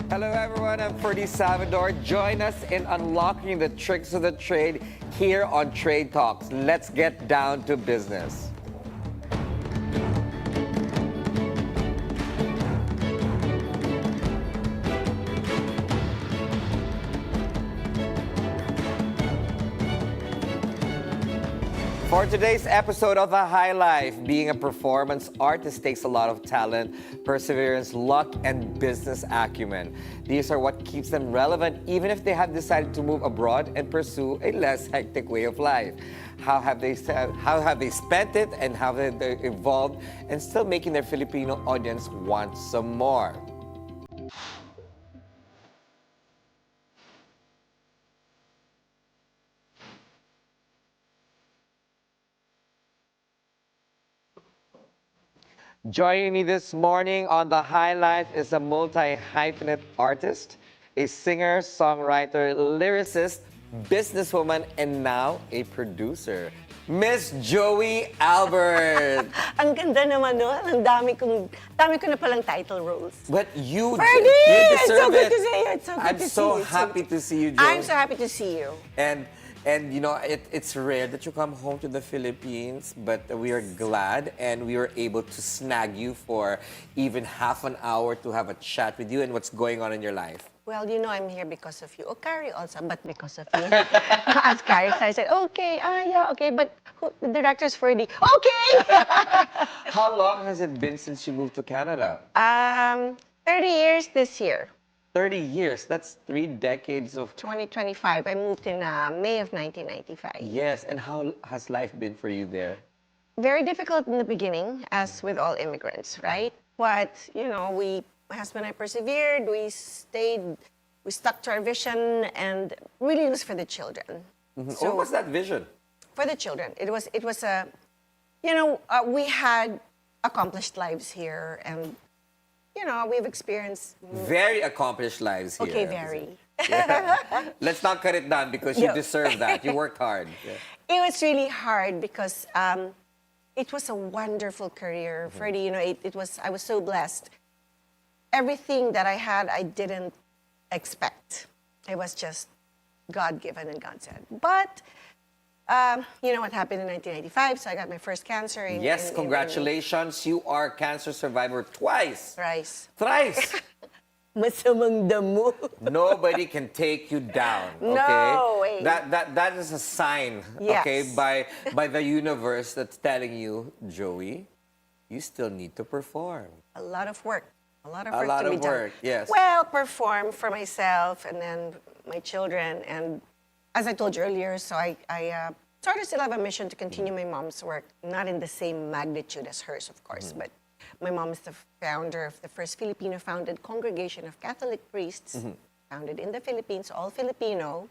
Hello everyone, I'm Ferdi Salvador. Join us in unlocking the tricks of the trade here on Trade Talks. Let's get down to business. For today's episode of The High Life, being a performance artist takes a lot of talent, perseverance, luck, and business acumen. These are what keeps them relevant even if they have decided to move abroad and pursue a less hectic way of life. How have they spent it and how have they evolved and still making their Filipino audience want some more? Joining me this morning on The High Life is a multi-hyphenate artist, a singer, songwriter, lyricist, businesswoman, and now a producer. Miss Joey Albert. Ang ganda naman nun. Ang dami ko na palang title roles. But you Ferdi! deserve It's so good it. to see you. It's so good I'm to see so you. happy to see you, Joey. I'm so happy to see you. And you know, it's rare that you come home to the Philippines, but we are glad and we were able to snag you for even half an hour to have a chat with you and what's going on in your life. Well, you know I'm here because of you. Oh, Carrie also, but because of you. As Carrie said, I said, okay, yeah, okay, but the director's Ferdi. Okay! How long has it been since you moved to Canada? 30 years this year. 30 years. That's 3 decades of... 2025. I moved in May of 1995. Yes, and how has life been for you there? Very difficult in the beginning, as with all immigrants, right? But, you know, my husband and I persevered, we stuck to our vision, and really it was for the children. Mm-hmm. So, what was that vision? For the children. It was we had accomplished lives here, and, you know, we've experienced... Very accomplished lives here. Okay, very. Yeah. Let's not cut it down because you deserve that. You worked hard. Yeah. It was really hard because it was a wonderful career. Ferdi, you know, I was so blessed. Everything that I had, I didn't expect. It was just God-given and God said. But, you know what happened in 1995, so I got my first cancer. Yes, congratulations. You are cancer survivor twice. Thrice. Thrice. Masamang damo. Nobody can take you down. Okay? No way. That is a sign. Yes. Okay, by the universe that's telling you, Joey, you still need to perform. A lot of work. A lot of work. done. Yes. Well, perform for myself and then my children. And as I told you earlier, so I sort of still have a mission to continue my mom's work, not in the same magnitude as hers, of course, but my mom is the founder of the first Filipino-founded congregation of Catholic priests, founded in the Philippines, all Filipino,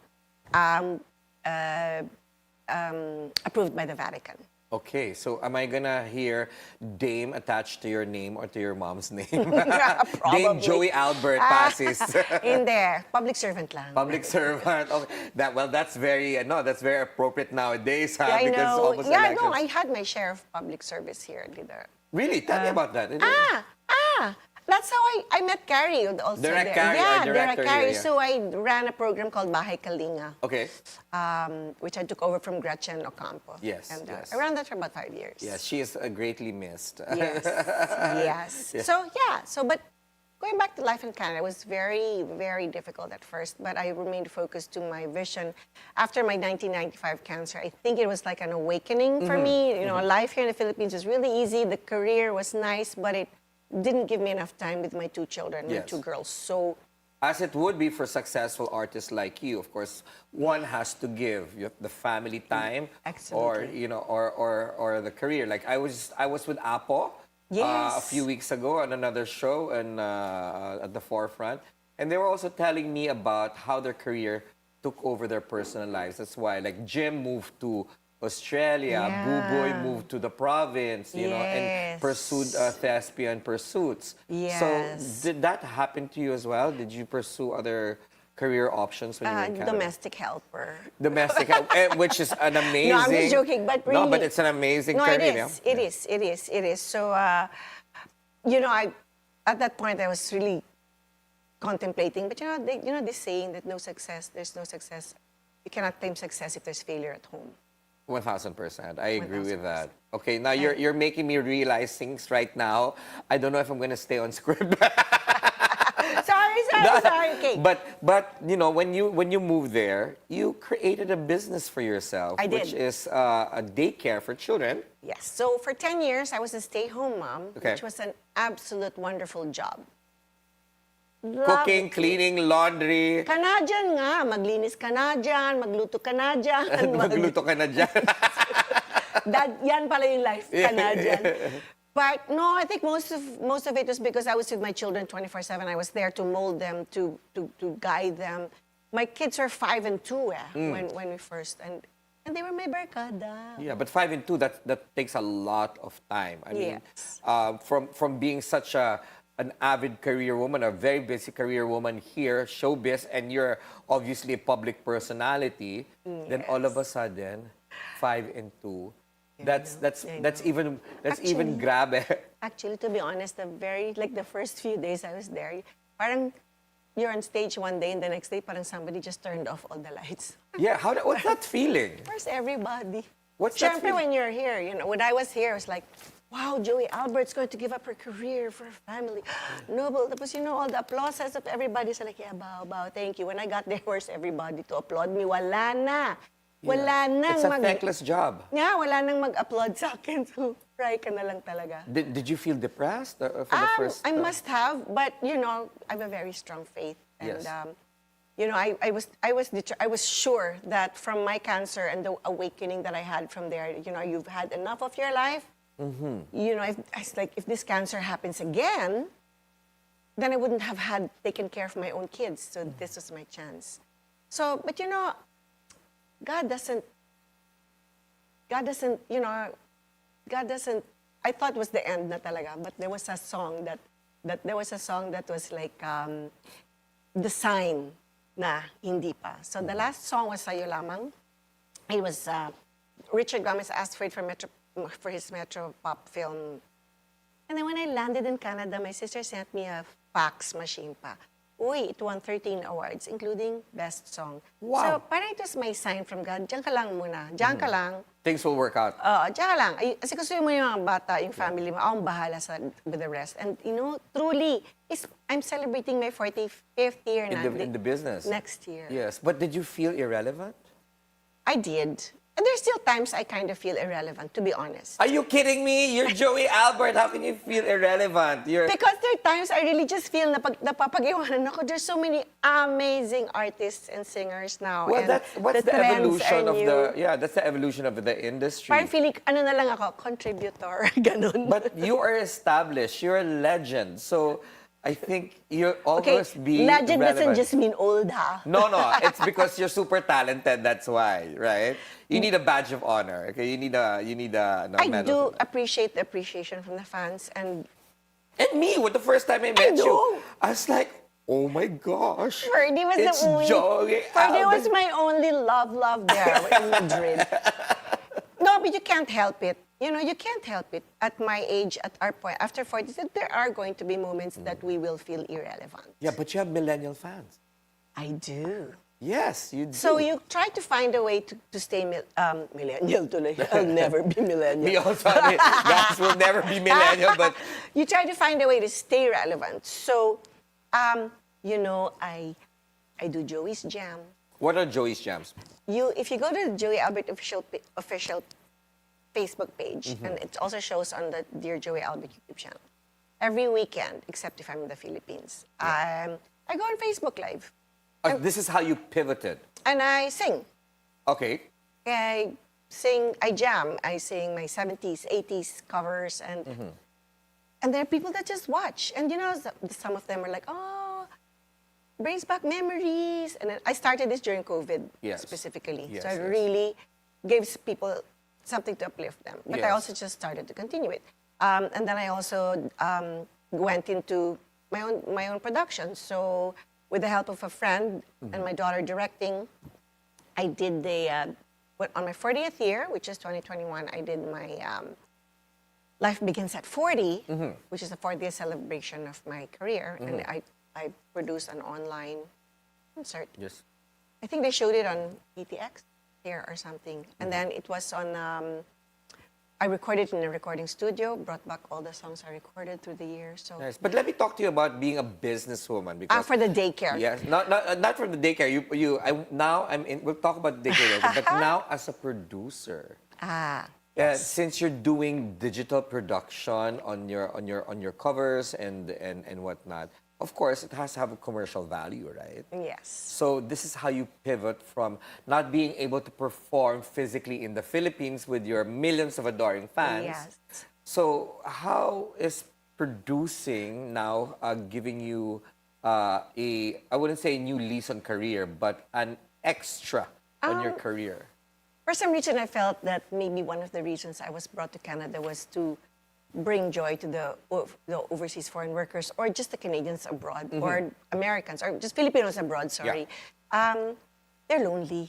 approved by the Vatican. Okay, so am I gonna hear Dame attached to your name or to your mom's name? Probably. Dame Joey Albert Pasis. In there, public servant lang. Public servant. Okay. That's very appropriate nowadays. Yeah, I because know. almost Yeah, elections. no, I had my share of public service here. Really? Tell me about that. That's how I met Carrie also. Direct there. Carrie, yeah, or director Direct Carrie. here, yeah. So I ran a program called Bahay Kalinga, Okay. which I took over from Gretchen Ocampo. Yes, And yes. I ran that for about 5 years. Yes, she is greatly missed. Yes. Yes. Yeah. So, but going back to life in Canada was very, very difficult at first, but I remained focused to my vision. After my 1995 cancer, I think it was like an awakening for me. You know, life here in the Philippines was really easy. The career was nice, but it didn't give me enough time with my 2 children, my 2 girls. So, as it would be for successful artists like you, of course, one has to give the family time, or Absolutely. or the career. Like I was with Apo a few weeks ago on another show and at the forefront, and they were also telling me about how their career took over their personal lives. That's why, like, Jim moved to Australia, Buboy moved to the province, you know, and pursued thespian pursuits. Yes. So did that happen to you as well? Did you pursue other career options when you were in Canada? domestic helper. Domestic help, which is an amazing... No, I'm just joking, but really... No, but it's an amazing No, career. it is. So, you know, at that point, I was really contemplating. But this saying that there's no success. You cannot claim success if there's failure at home. 1000%. I agree with 1000%. that. Okay, now you're making me realize things right now. I don't know if I'm going to stay on script. Sorry. Okay. But when you moved there, you created a business for yourself, I did. which is a daycare for children. Yes. So for 10 years, I was a stay-home mom, Okay. which was an absolute wonderful job. Cooking, cleaning, laundry. Ka na dyan nga. Maglinis ka na dyan. Magluto ka na dyan. Magluto ka na dyan. Yan pala yung life ka na dyan. But no, I think most of it was because I was with my children 24/7. I was there to mold them, to guide them. My kids were 5 and 2 when we first, and they were my barkada. Yeah, but 5 and 2, that takes a lot of time. I mean, Yes. from being such an avid career woman, a very busy career woman here, showbiz, and you're obviously a public personality, then all of a sudden, 5 and 2, that's even grabe. Actually, to be honest, the first few days I was there, parang you're on stage one day and the next day, parang somebody just turned off all the lights. Yeah, what's that feeling? Where's everybody? What's that Siyempre, feeling? when you're here, when I was here, I was like, wow, Joey Albert's going to give up her career for her family. Noble. Tapos, all the applauses of everybody. So like, yeah, bow, thank you. When I got there, where's everybody to applaud me? Wala na. Wala nang It's a thankless job. Yeah, wala nang mag-applaud sa akin. So, cry ka na lang talaga. Did you feel depressed for the first? I must have, but, I have a very strong faith. And, Yes. I was sure that from my cancer and the awakening that I had from there, you've had enough of your life. If this cancer happens again, then I wouldn't have taken care of my own kids. So this was my chance. So, but God doesn't, I thought it was the end na talaga, but there was a song that was like the sign na hindi pa. So the last song was Sa'yo Lamang. It was, Richard Gomez asked for it for his Metro Pop film. And then when I landed in Canada, my sister sent me a fax machine pa. Uy, it won 13 awards, including Best Song. Wow. So parang it was my sign from God, diyan ka lang muna. Diyan ka lang. Things will work out. Diyan ka lang. Kasi gusto mo yung mga bata, yung family mo, akong bahala with the rest. And truly, I'm celebrating my 45th year In the business. next year. Yes, but did you feel irrelevant? I did. And there's still times I kind of feel irrelevant, to be honest. Are you kidding me? You're Joey Albert. How can you feel irrelevant? Because there are times I really just feel napapag-iwanan ako. There's so many amazing artists and singers now. Well, and what's the trends evolution are of new. that's the evolution of the industry. Parang feeling, na lang ako, contributor, ganun. But you are established. You're a legend. So I think you're okay, always being legend relevant. doesn't just mean old, ha? No, it's because you're super talented. That's why, right? You need a badge of honor. Okay, you need a I medal. do appreciate the appreciation from the fans, and me, with the first time I met do. you, I was like, oh my gosh. Ferdi was it's the only. Joey Ferdi Albert. was my only love there in Madrid. No, but you can't help it. You can't help it. At my age, at our point, after 40, there are going to be moments that we will feel irrelevant. Yeah, but you have millennial fans. I do. Yes, you do. So you try to find a way to stay millennial tuloy. I'll never be millennial. Me also, guys will never be millennial, but You try to find a way to stay relevant. So, I do Joey's Jam. what are Joey's jams? If you go to the Joey Albert official Facebook page, and it also shows on the Dear Joey Albert YouTube channel. Every weekend, except if I'm in the Philippines, I go on Facebook Live. This is how you pivoted. And I sing. Okay. I sing, I jam. I sing my 70s, 80s covers, and there are people that just watch. And some of them are like, oh, brings back memories. And then I started this during COVID specifically. Yes, so it yes. really gives people something to uplift them. But I Yes. also just started to continue it. And then I also went into my own production. So with the help of a friend and my daughter directing, I did on my 40th year, which is 2021, I did my Life Begins at 40, which is the 40th celebration of my career. And I produced an online concert. Yes. I think they showed it on PTX here or something. And then it was on, I recorded in a recording studio, brought back all the songs I recorded through the years. So Nice. But let me talk to you about being a businesswoman because for the daycare. yes, not from the daycare. We'll talk about the daycare later. But now as a producer. Since you're doing digital production on your covers and whatnot, of course it has to have a commercial value, right? Yes. So this is how you pivot from not being able to perform physically in the Philippines with your millions of adoring fans. Yes. So how is producing now giving you I wouldn't say a new lease on career, but an extra on your career? For some reason, I felt that maybe one of the reasons I was brought to Canada was to bring joy to the overseas foreign workers or just the Canadians abroad or Americans or just Filipinos abroad, sorry. They're lonely.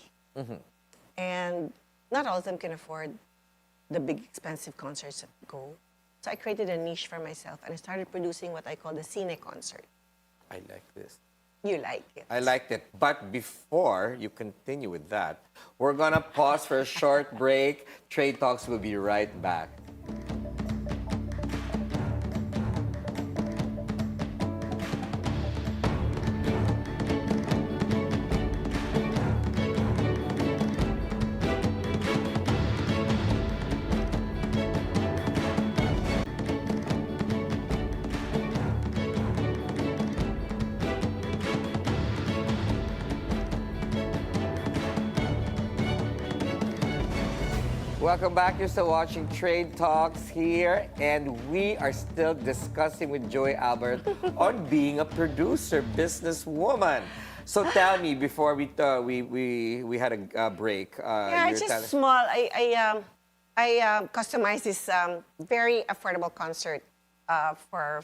And not all of them can afford the big expensive concerts that go. So I created a niche for myself and I started producing what I call the Cine concert. I like this. You like it. I liked it. But before you continue with that, we're going to pause for a short break. Trade Talks will be right back. Welcome back. You're still watching Trade Talks here, and we are still discussing with Joy Albert on being a producer, businesswoman. So tell me, before we had a break. Yeah, it's just small. I customized this very affordable concert for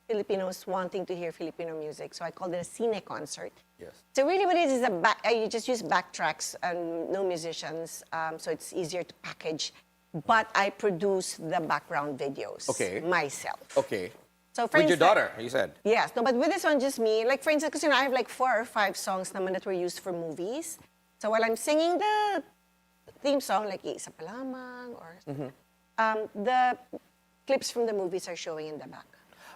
Filipinos wanting to hear Filipino music. So I called it a Cine concert. Yes. So really what it is you just use backtracks and no musicians, so it's easier to package. But I produce the background videos myself. Okay. So for with your instance, daughter, you said? Yes. No, but with this one, just me. Like for instance, because I have like 4 or 5 songs naman that were used for movies. So while I'm singing the theme song, like Isa pa lamang, or the clips from the movies are showing in the back.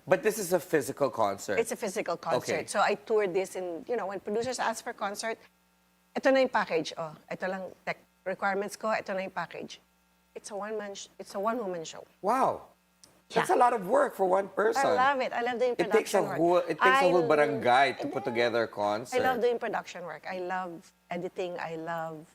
But this is a physical concert. It's a physical concert. Okay. So I toured this in, when producers ask for concert, ito na yung package. Oh, ito lang tech requirements ko, ito na yung package. It's a one-woman show. Wow. That's a lot of work for one person. I love it. I love the It takes production work. It takes a whole barangay to put together a concert. I love doing production work. I love editing. I love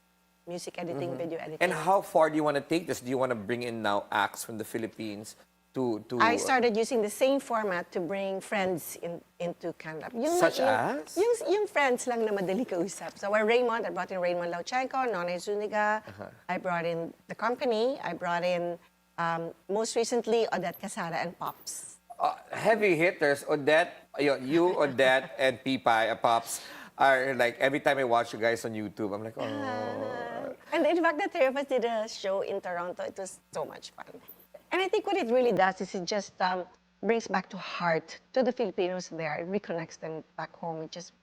music editing, video editing. And how far do you want to take this? Do you want to bring in now acts from the Philippines to I started using the same format to bring friends into Canada. Such as? Yung friends lang na madali kausap. So I brought in Raymond Lauchenko, Nonay Zuniga. I brought in the company. I brought in, most recently, Odette Casada and Pops. Heavy hitters, Odette, you, Odette, and Pops are like, every time I watch you guys on YouTube, I'm like, oh. And in fact, the 3 of us did a show in Toronto. It was so much fun. And I think what it really does is it just brings back to heart to the Filipinos there. It reconnects them back home. It just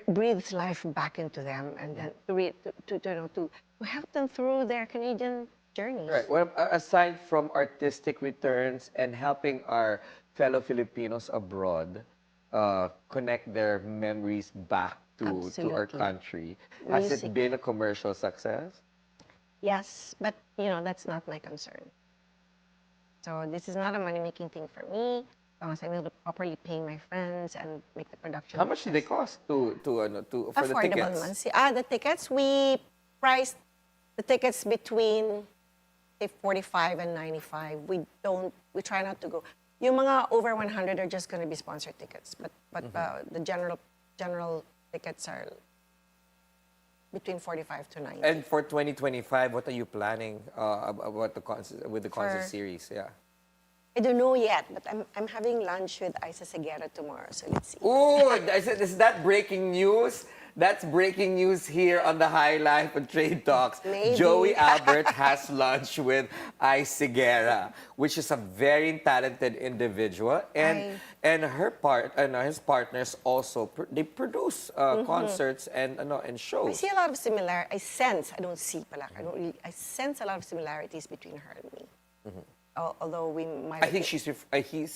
breathes life back into them, and then to help them through their Canadian journey. Right. Well, aside from artistic returns and helping our fellow Filipinos abroad connect their memories back to our country, has it been a commercial success? Yes, but that's not my concern. So this is not a money-making thing for me. As long as I'm able to properly pay my friends and make the production. How much do they cost for the affordable tickets? The tickets, we priced the tickets between say 45 and 95. We try not to go. Yung mga over 100 are just going to be sponsored tickets, but the general tickets are between 45 to 90. And for 2025, what are you planning with the concert series? Yeah. I don't know yet, but I'm having lunch with Isa Seguera tomorrow, so let's see. Oh, is that breaking news? That's breaking news here on the High Life of Trade Talks. Maybe. Joey Albert has lunch with Sigera, which is a very talented individual, and his partners also they produce concerts and I shows. see a lot of I sense, I don't see pala, I sense a lot of similarities between her and me. Although we might... I think he's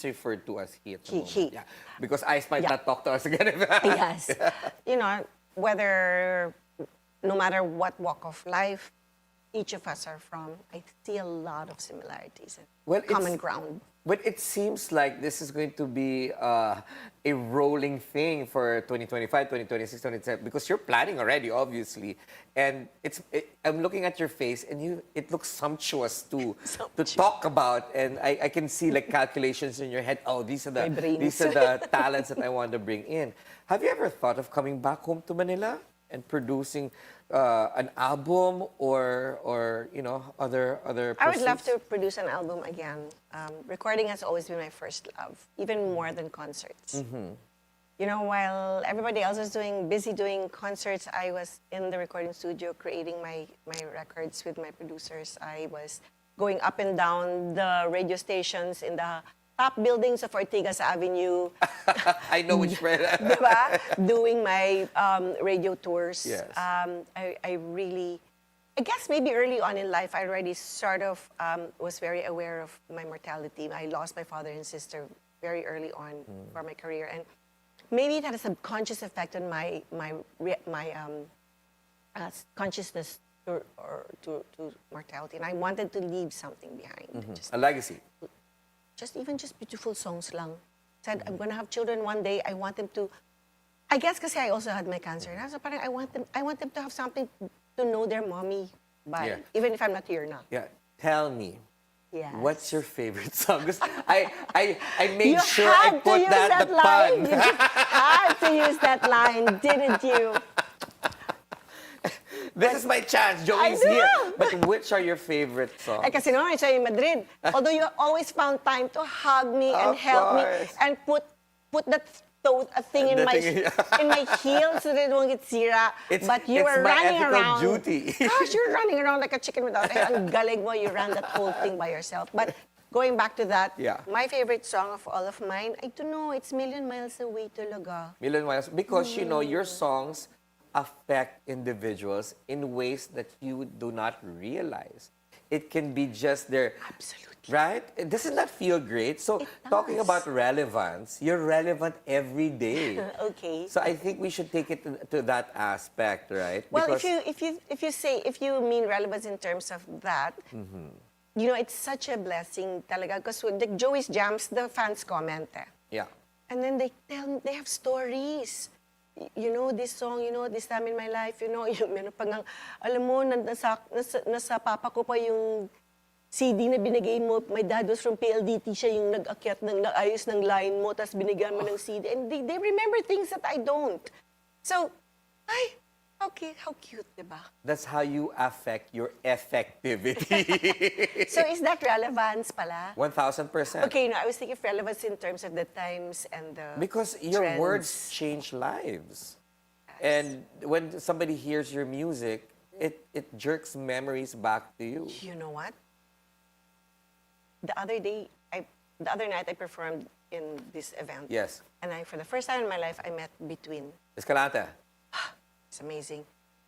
referred to as he at the moment. He. Yeah. Because Ice might Yeah. not talk to us again. Yes. You know, no matter what walk of life each of us are from, I see a lot of similarities and common ground. But it seems like this is going to be a rolling thing for 2025, 2026, 2027, because you're planning already, obviously. And I'm looking at your face, and it looks sumptuous to talk about. And I can see like calculations in your head. Oh, these are the talents that I want to bring in. Have you ever thought of coming back home to Manila and producing an album or other I would love pursuits? to produce an album again. Recording has always been my first love, even more than concerts. You know, while everybody else was busy doing concerts, I was in the recording studio creating my records with my producers. I was going up and down the radio stations in the top buildings of Ortigas Avenue. I know which friend. Diba? Doing my radio tours. Yes. I guess maybe early on in life, I already sort of was very aware of my mortality. I lost my father and sister very early on for my career. And maybe it had a subconscious effect on my consciousness to mortality. And I wanted to leave something behind. A legacy. Just beautiful songs lang. Said, I'm gonna have children one day. I want them to... I guess kasi I also had my cancer. And so parang I want them to have something to know their mommy by, Yeah. even if I'm not here now. Yeah. Tell me, Yes. what's your favorite song? 'Cause I made You sure I had to put use that the line. pun. You had to use that line, didn't you? This is my chance. Joey's I here. know. But which are your favorite songs? Ay, kasi naman, siya in Madrid. Although you always found time to hug me and Of help me course. and put that a thing in The my thing- in my heels so that it won't get sira. But you were my running ethical around. duty. Gosh, you're running around like a chicken without a head. Ang galing mo, you ran that whole thing by yourself. But going back to that, Yeah. my favorite song of all of mine, I don't know, it's Million Miles Away talaga. Million Miles. Because, your songs affect individuals in ways that you do not realize. It can be just their... Absolutely. Right? Doesn't that feel great? So, It talking does. about relevance, you're relevant every day. Okay. So, I think we should take it to that aspect, right? Well, Because- if you mean relevance in terms of that, you know, it's such a blessing talaga. Because like Joey's Jams, the fans comment. Yeah. And then they have stories. You know, this song, this time in my life, yung meron pa ngang, alam mo, nasa papa ko pa yung CD na binigay mo. My dad was from PLDT, siya yung nag-akyat nag-ayos ng line mo, tapos binigyan mo ng CD. And they remember things that I don't. So, how cute, diba? That's how you affect your effectivity. So, is that relevance pala? 1000%. Okay, I was thinking of relevance in terms of the times and the Because your trends. words change lives. And when somebody hears your music, it jerks memories back to you. You know what? The other night I performed in this event. Yes. And for the first time in my life, I met Between. Escalante. It's amazing.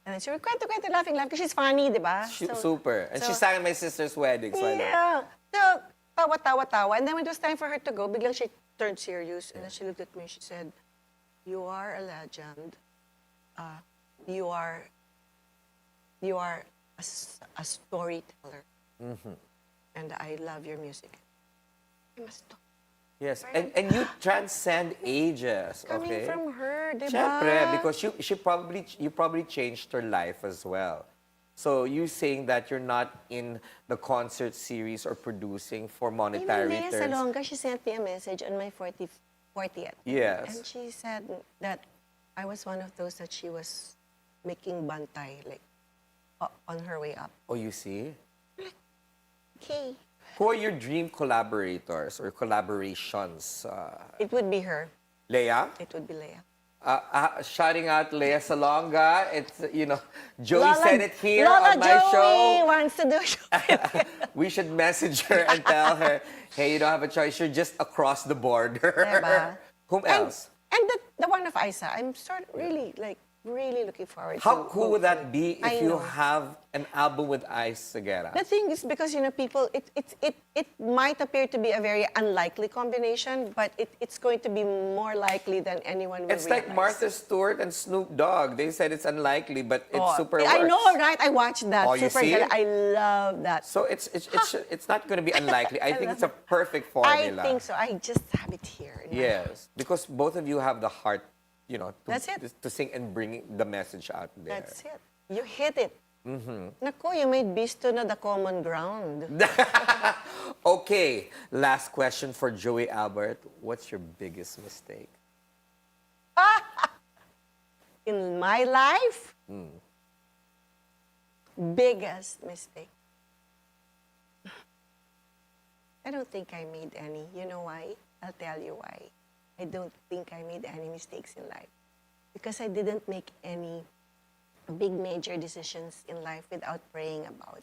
And then she would kwento, laughing, because she's funny, di ba? Super. And she sang at my sister's wedding. So I love it. Yeah. So, tawa. And then when it was time for her to go, biglang she turned serious. And then she looked at me and she said, "You are a legend. You are a storyteller. And I love your music." I must talk. Yes. And you transcend ages. Coming Okay. from her, di ba? Siyempre, because you probably changed her life as well. So you saying that you're not in the concert series or producing for monetary Even Lea returns. Salonga, she sent me a message on my 40th. Yes. And she said that I was one of those that she was making bantay, like, on her way up. Oh, you see? Okay. Who are your dream collaborators or collaborations? It would be her. Leia? It would be Lea. Shouting out Lea Salonga. It's, Joey Lola- said it here Lola on my Joey show. wants to do a show. We should message her and tell her, hey, you don't have a choice. You're just across the border. Diba? Whom else? And the one of Isa, I'm really looking forward to. How cool would that be I if you know. have an album with Ice Seguera? The thing is, because people, it might appear to be a very unlikely combination, but it's going to be more likely than anyone will It's like realize. Martha Stewart and Snoop Dogg. They said it's unlikely, but it super works. I know, right? I watched that. Oh, you Super see good. it? I love that. So it's not going to be unlikely. I think it's a perfect formula. I think so. I just have it here. in my- Yes, because both of you have the heart, That's it. to sing and bring the message out there. That's it. You hit it. Naku, you made Bisto na the common ground. Okay, last question for Joey Albert. What's your biggest mistake? In my life, biggest mistake. I don't think I made any. You know why? I'll tell you why. I don't think I made any mistakes in life. Because I didn't make any big major decisions in life without praying about.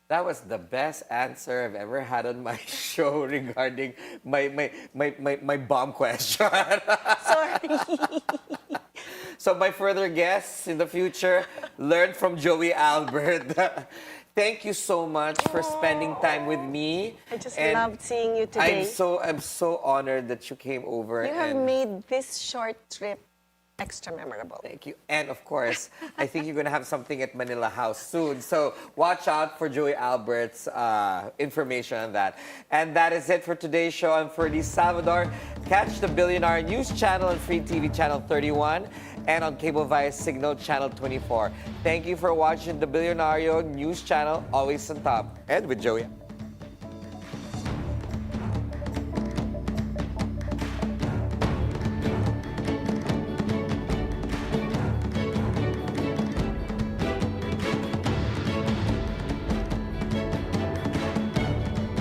That was the best answer I've ever had on my show regarding my bomb question. Sorry. So my further guests in the future, learn from Joey Albert. Thank you so much for spending time with me. I just And loved seeing you today. I'm so honored that you came over. You have and made this short trip extra memorable. Thank you. And of course, I think you're going to have something at Manila House soon. So watch out for Joey Albert's information on that. And that is it for today's show. I'm Ferdi Salvador. Catch the Bilyonaryo News Channel on Free TV Channel 31 and on cable via Cignal Channel 24. Thank you for watching the Bilyonaryo News Channel, always on top. And with Joey.